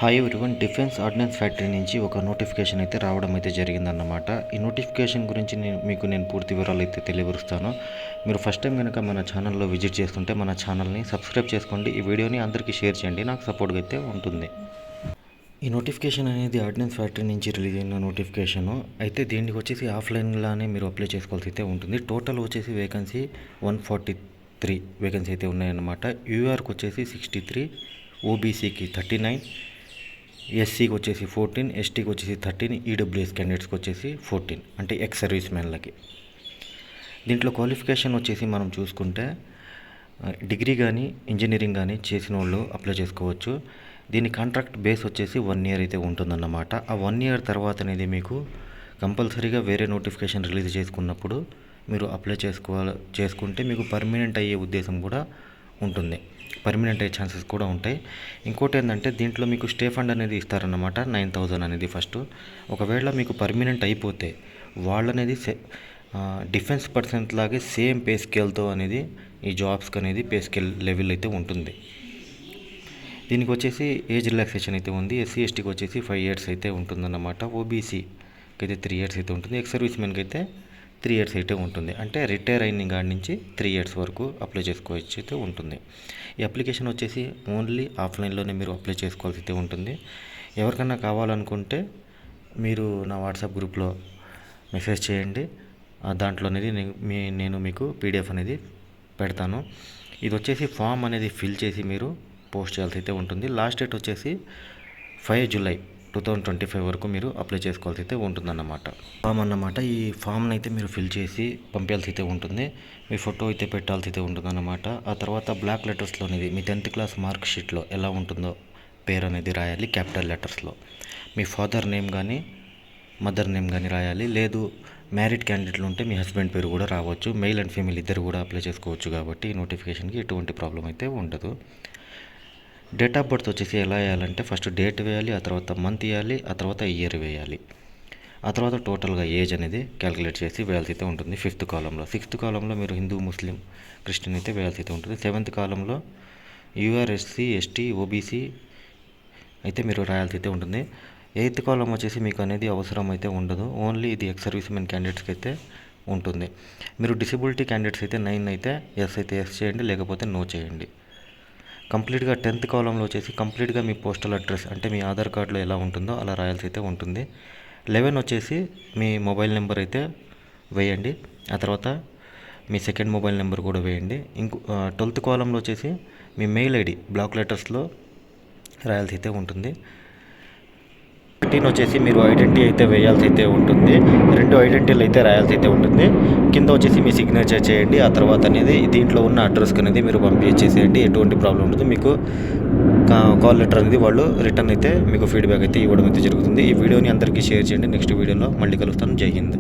Hi everyone, defence ordnance factory నుంచి ఒక notification అయితే రావడం అయితే జరిగిందన్నమాట. ఈ నోటిఫికేషన్ గురించి నేను పూర్తి వివరాలు అయితే తెలియపరుస్తాను. మీరు ఫస్ట్ టైం కనుక మన ఛానల్లో విజిట్ చేస్తుంటే మన ఛానల్ని సబ్స్క్రైబ్ చేసుకోండి. ఈ వీడియోని అందరికీ షేర్ చేయండి, నాకు సపోర్ట్గా అయితే ఉంటుంది. ఈ నోటిఫికేషన్ అనేది ఆర్డినెన్స్ ఫ్యాక్టరీ నుంచి రిలీజ్ అయిన నోటిఫికేషను అయితే. దీనికి వచ్చేసి ఆఫ్లైన్లోనే మీరు అప్లై చేసుకోవాల్సి అయితే ఉంటుంది. టోటల్ వచ్చేసి వేకెన్సీ 143 వేకెన్సీ అయితే ఉన్నాయన్నమాట. యూఆర్కి వచ్చేసి 63, ఓబీసీకి 39, ఎస్సీకి వచ్చేసి 14, ఎస్టీకి వచ్చేసి 13, ఈడబ్ల్యూఎస్ క్యాండిడేట్స్కి వచ్చేసి 14, అంటే ఎక్స్ సర్వీస్ మ్యాన్లకి. దీంట్లో క్వాలిఫికేషన్ వచ్చేసి మనం చూసుకుంటే డిగ్రీ కానీ ఇంజనీరింగ్ కానీ చేసిన వాళ్ళు అప్లై చేసుకోవచ్చు. దీని కాంట్రాక్ట్ బేస్ వచ్చేసి 1 ఇయర్ అయితే ఉంటుందన్నమాట. ఆ 1 ఇయర్ తర్వాత అనేది మీకు కంపల్సరీగా వేరే నోటిఫికేషన్ రిలీజ్ చేసుకున్నప్పుడు మీరు అప్లై చేసుకుంటే మీకు పర్మనెంట్ అయ్యే ఉద్దేశం కూడా ఉంటుంది, పర్మనెంట్ అయ్యే ఛాన్సెస్ కూడా ఉంటాయి. ఇంకోటి ఏంటంటే దీంట్లో మీకు స్టే ఫండ్ అనేది ఇస్తారన్నమాట, 9,000 అనేది ఫస్ట్. ఒకవేళ మీకు పర్మనెంట్ అయిపోతే వాళ్ళనేది డిఫెన్స్ పర్సెంట్ లాగే సేమ్ పే స్కేల్తో అనేది ఈ జాబ్స్కి అనేది పే స్కేల్ లెవెల్ అయితే ఉంటుంది. దీనికి వచ్చేసి ఏజ్ రిలాక్సేషన్ అయితే ఉంది. ఎస్సీ ఎస్టీకి వచ్చేసి 5 ఇయర్స్ అయితే ఉంటుందన్నమాట. ఓబీసీకి అయితే 3 ఇయర్స్ అయితే ఉంటుంది. ఎక్స్ సర్వీస్ మెన్కి అయితే 3 ఇయర్స్ అయితే ఉంటుంది. అంటే రిటైర్ అయిన కాడి నుంచి 3 ఇయర్స్ వరకు అప్లై చేసుకోవచ్చు అయితే ఉంటుంది. ఈ అప్లికేషన్ వచ్చేసి ఓన్లీ ఆఫ్లైన్లోనే మీరు అప్లై చేసుకోవాల్సి అయితే ఉంటుంది. ఎవరికన్నా కావాలనుకుంటే మీరు నా వాట్సాప్ గ్రూప్లో మెసేజ్ చేయండి. దాంట్లో అనేది నేను మీకు పీడిఎఫ్ అనేది పెడతాను. ఇది వచ్చేసి ఫామ్ అనేది ఫిల్ చేసి మీరు పోస్ట్ చేయాల్సి అయితే ఉంటుంది. లాస్ట్ డేట్ వచ్చేసి 5 జూలై 2025 వరకు మీరు అప్లై చేసుకోవాల్సి అయితే ఉంటుందన్నమాట. ఫామ్ అన్నమాట. ఈ ఫామ్ని అయితే మీరు ఫిల్ చేసి పంపాల్సి అయితే ఉంటుంది. మీ ఫోటో అయితే పెట్టాల్సి అయితే ఉంటుందన్నమాట. ఆ తర్వాత బ్లాక్ లెటర్స్లో అనేది మీ 10th క్లాస్ మార్క్ షీట్లో ఎలా ఉంటుందో పేరు అనేది రాయాలి క్యాపిటల్ లెటర్స్లో. మీ ఫాదర్ నేమ్ కానీ మదర్ నేమ్ కానీ రాయాలి. లేదు మ్యారీడ్ క్యాండిడేట్లు ఉంటే మీ హస్బెండ్ పేరు కూడా రావచ్చు. మెయిల్ అండ్ ఫీమేల్ ఇద్దరు కూడా అప్లై చేసుకోవచ్చు కాబట్టి ఈ నోటిఫికేషన్కి ఎటువంటి ప్రాబ్లం అయితే ఉండదు. డేట్ ఆఫ్ బర్త్ వచ్చేసి ఎలా వేయాలంటే ఫస్ట్ డేట్ వేయాలి, ఆ తర్వాత మంత్ వేయాలి, ఆ తర్వాత ఇయర్ వేయాలి, ఆ తర్వాత టోటల్గా ఏజ్ అనేది క్యాలిక్యులేట్ చేసి వేయాల్సి అయితే ఉంటుంది. 5th కాలంలో, 6th కాలంలో మీరు హిందూ ముస్లిం క్రిస్టియన్ అయితే వేయాల్సి అయితే ఉంటుంది. 7th కాలంలో యూఆర్, ఎస్సీ, ఎస్టీ, ఓబీసీ అయితే మీరు రాయాల్సి అయితే ఉంటుంది. 8th కాలం వచ్చేసి మీకు అనేది అవసరం అయితే ఉండదు, ఓన్లీ ఇది ఎక్స్ సర్వీస్ మెన్ క్యాండిడేట్స్కి అయితే ఉంటుంది. మీరు డిసేబిలిటీ క్యాండిడేట్స్ అయితే 9 అయితే ఎస్ అయితే ఎస్ చేయండి, లేకపోతే నో చేయండి. కంప్లీట్గా 10th కాలంలో వచ్చేసి కంప్లీట్గా మీ పోస్టల్ అడ్రస్ అంటే మీ ఆధార్ కార్డులో ఎలా ఉంటుందో అలా రాయాల్సి అయితే ఉంటుంది. 11 వచ్చేసి మీ మొబైల్ నెంబర్ అయితే వేయండి, ఆ తర్వాత మీ సెకండ్ మొబైల్ నెంబర్ కూడా వేయండి. 12th కాలంలో వచ్చేసి మీ మెయిల్ ఐడి బ్లాక్ లెటర్స్లో రాయాల్సి అయితే ఉంటుంది. 13 వచ్చేసి మీరు ఐడెంటిటీ అయితే వేయాల్సి అయితే ఉంటుంది. 2 ఐడెంటిటీలు అయితే రాయాల్సి అయితే ఉంటుంది. కింద వచ్చేసి మీ సిగ్నేచర్ చేయండి. ఆ తర్వాత అనేది దీంట్లో ఉన్న అడ్రస్కి అనేది మీరు పంపించేసేయండి, ఎటువంటి ప్రాబ్లం ఉండదు. మీకు కాల్ లెటర్ అనేది వాళ్ళు రిటర్న్ అయితే మీకు ఫీడ్బ్యాక్ అయితే ఇవ్వడం అయితే జరుగుతుంది. ఈ వీడియోని అందరికీ షేర్ చేయండి. నెక్స్ట్ వీడియోలో మళ్ళీ కలుస్తాను. జై హింద్.